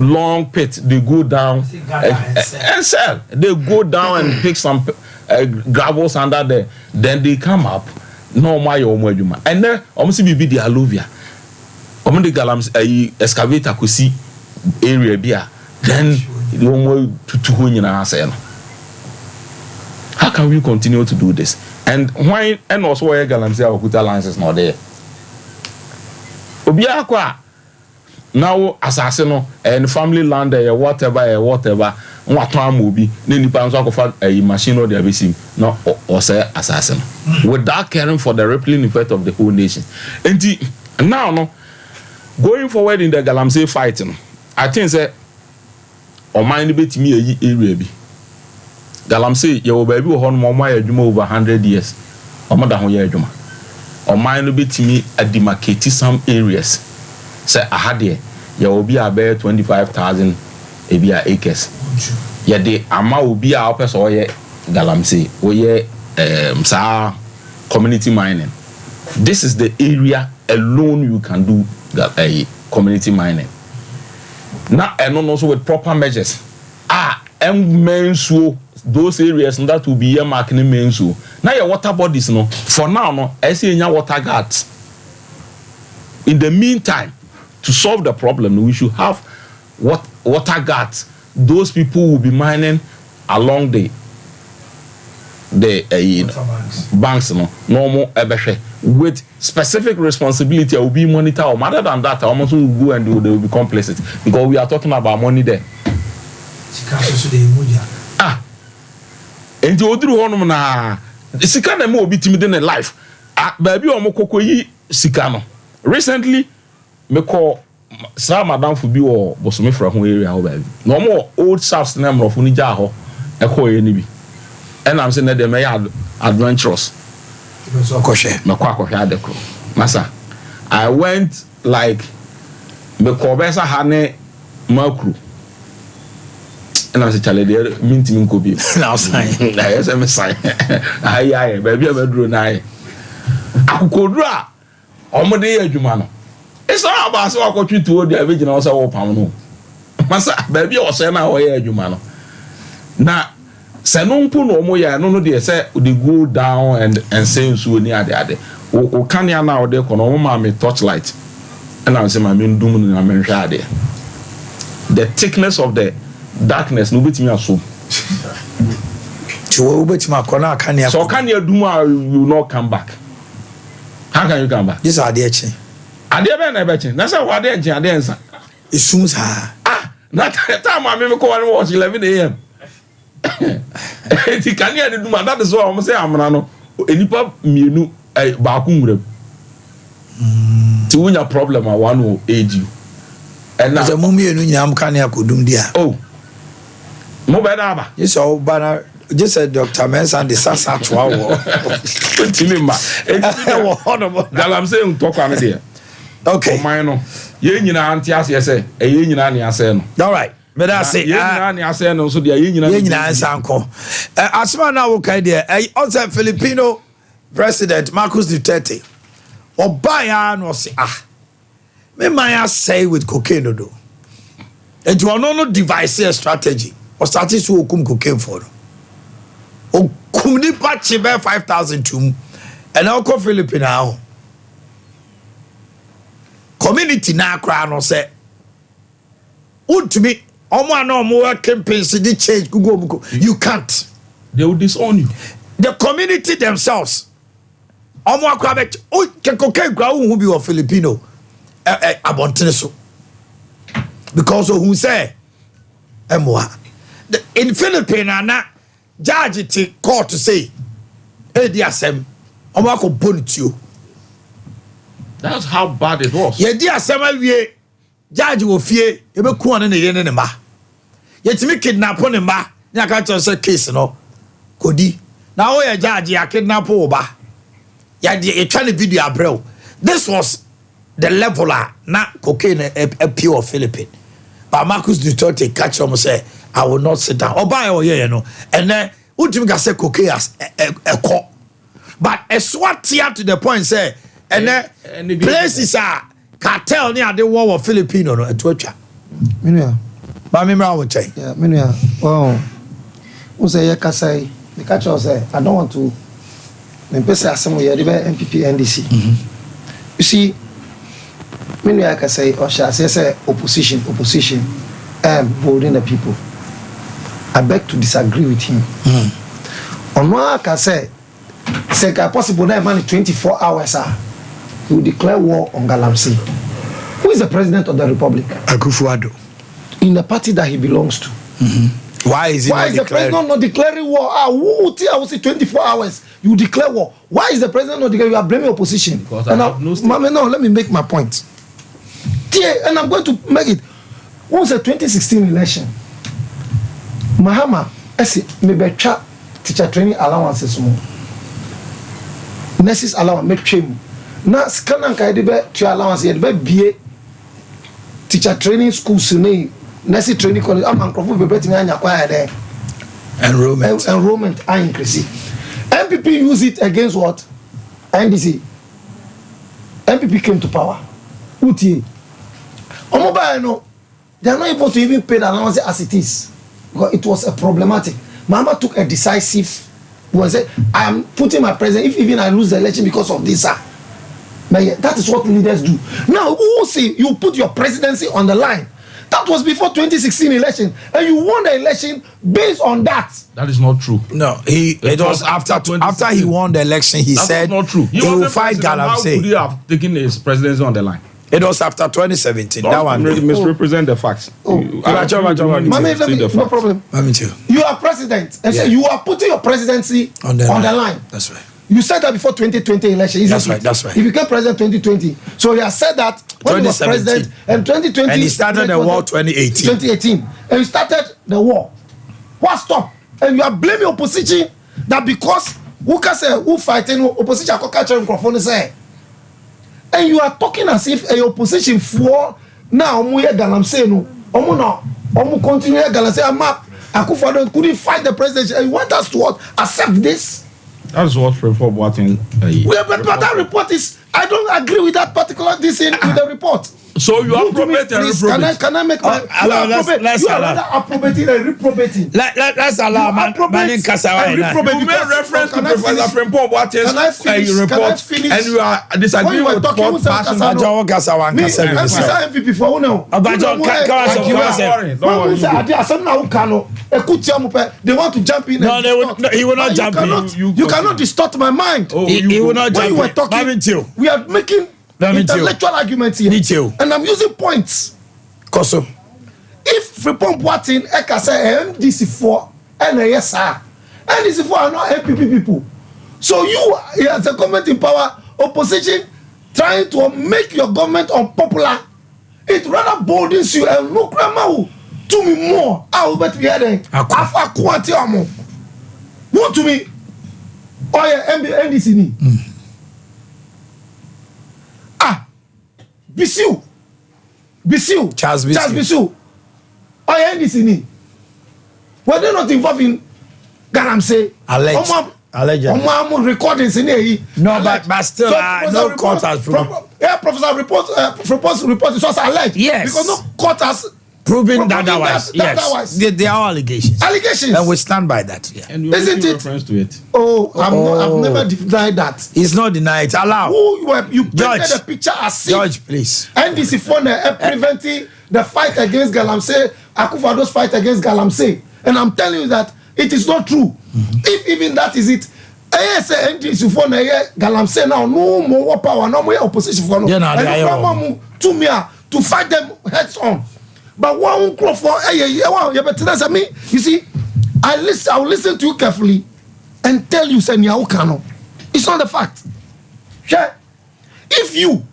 long pit. They go down and sell. They go down and pick some gravels under there. Then they come up. No my omweduma. And then almost be the alluvia. Omo the galams excavator could see area beer. Then you want to hunyina say no. How can we continue to do this? And why and also why galams say Okuta lines is not there. Obia kwa now assassin and family land there whatever Watam will be, then you pounds of a machine or the abyssing, no, or say assassin. Without caring for the rippling effect of the whole nation. And now, no, going forward in the Galamsey fighting, I think that Omanhene bit me a area. Galamsey, your baby will more my over 100 years. Or more than year juma. Omanhene bit me a demarcated some areas. Say, I had here, you will be about 25,000 acres. Yeah, the ama will be our person or Galamsey or sa community mining. This is the area alone you can do a community mining. Now, and also with proper measures. And mensu those areas that will be marking mensu. Now your water bodies no. For now no, I see your water guards. In the meantime, to solve the problem, we should have water guards. Those people will be mining along the banks no normal ebeshe with specific responsibility. I will be monitor or other than that I almost will go and they will be complicit because we are talking about money there. And you do one na sika na mo obi timi in life baby o mo kokoyi sika no recently me call Sir Madam for be or Bosome from area how baby. No more old shafts name of Unija ho echo any. And I'm saying that they may have adventurous. Massa. I went like the Corbessa Hane Makru. And I was a child there, minting could be now sign. I am a sign. Aye, baby, I drew nigh. I could draw. Omode Jumano. It's not about so I got you to the original also pound. Massa, baby, or say now, you man. Now, Sanon Puno Moya, no, they say they go down and say so near the other. O Kanya now, they can only torchlight. And I'm saying, I mean, doom and I'm in there. The thickness of the darkness, no bit me assume. So, can you do you not come back? How can you come back? This are the Ade Akye. That's how Ade Akye answer. It soon That time I remember calling was 11 a.m. Can you do that? Is what I'm saying. I'm not any menu a bakum. To win a problem, I want to aid you. And as a mummy, you can could do there. Oh, no better. Yes, all banner. Just said Dr. Mens and the Sasa 12. I'm saying, talk on it. Okay. All right. But that's it. Asma now okay there. Also Filipino President Marcos Duterte. Obaya no say me maya say with cocaine do. And you are no device strategy. Or started to okum cocaine for. O kumni patch be 5,000 to and now ko Filipino. Community na kra no say ultimate omo na omo campaigns the change go you can't. They will disown you. The community themselves omo akra be o kekoke gra who be of Filipino abontene so because of who say emwa in Philippines na judge ti court to say e di asem omo akobonit you. That's how bad it was. Ye di asema wie judge wo fie e be ku on ne ye ne ma. Ye timi kidnap ne ma. Nya ka tell say case no. Kodi. Na o ye judge ya kidnap wo ba. Ya di e twa ne video abrel. This was the leveler na cocaine a pure Philippine. But Marcus Duterte catch him say I will not sit down. Oba e ye no. And then ultimate ga say cocaine as a call. But a SWAT team to the point say and then places are cartel near the war of Filipino no etwa. But me I will check. Yeah, me no. Oh. Who say you can say the catcher say I don't want to me pese asem we the MPP NDC. You see me no can say or shall say opposition holding the people. I beg to disagree with him. Ono can say possible na man 24 hours he will declare war on Galamsey. Who is the president of the republic? Akufo-Addo. In the party that he belongs to. Why is he the president not declaring war? I will say 24 hours. You declare war. Why is the president not declaring? You are blaming opposition. Because I have no Mama, no, let me make my point. And I'm going to make it. Once the 2016 election, Mahama, maybe teacher training allowances more. Nurses allowance make training. Now, scanning kaide to allowance yet be teacher training schools nurse training college. I'm uncrofu be betting anya kwaya there. Enrollment are increasing. MPP use it against what? NDC. MPP came to power. UTA. Omobile no. They are not able to even pay the allowance as it is because it was a problematic. Mama took a decisive. Was it? I am putting my president. If even I lose the election because of this, but that is what leaders do. Now, who say you put your presidency on the line? That was before 2016 election, and you won the election based on that. That is not true. No, it was after he won the election. He said not true. He will fight Galamsey. How could he have taken his presidency on the line? It was after 2017. That one misrepresent the facts. No problem. You are president, and so you are putting your presidency on the line. That's right. You said that before 2020 election. That's right. That's right. He became president 2020. So he has said that when he was president and 2020. And he started the war 2018. 2018. And he started the war. What stop? And you are blaming opposition that because who can say who fighting opposition catch microphone say. And you are talking as if a opposition for now Galamsey no. Omu continue Galamsey ama Akufo-Addo couldn't fight the president. And you want us to what? Accept this? That's what report Boakye. But that report is. I don't agree with that particular with the report. So you appropriate and reprobate. Can I make my? Let's allow. Appropriating and reprobating. Let's allow man Kasawa. You made reference to Professor Frimpong Boakye's report, and you are disagreeing with what passion. Ajawo Kasawa. MPP for who now? They want to jump in. No, he will not jump in. You cannot distort my mind. He will not jump in. When you were talking, we are making intellectual arguments here. And I'm using points. Koso. If Frimpong Boakye Eka say MDC4 and yes sir, MDC4 are not MPP people. So you as a government in power, opposition trying to make your government unpopular, it rather boldens you and look to me more. I will bet we are there. What to me? Oh yeah, NDC ni. Bisiu. Charles Bisiu. Oh yeah, NDC ni. Were they not involved in Galamsey? Allegedly. Recordings in here. No, but still, no court has proven. Yeah, Professor report. It was alleged. Yes. Because no court has proven that otherwise. Yes. They are allegations. And we stand by that. Yeah. And you isn't it? Reference to it. I've never denied that. It's not denied. Allow. You painted the picture as if. Judge, please. NDC for preventing the fight against Galamsey, Akufo-Addo's fight against Galamsey. And I'm telling you that it is not true. If even that is it, NDC for Galamsey now no more power, no more opposition for to fight them heads on. But one crop for you see, I will listen to you carefully and tell you, it's not the fact. Yeah. If you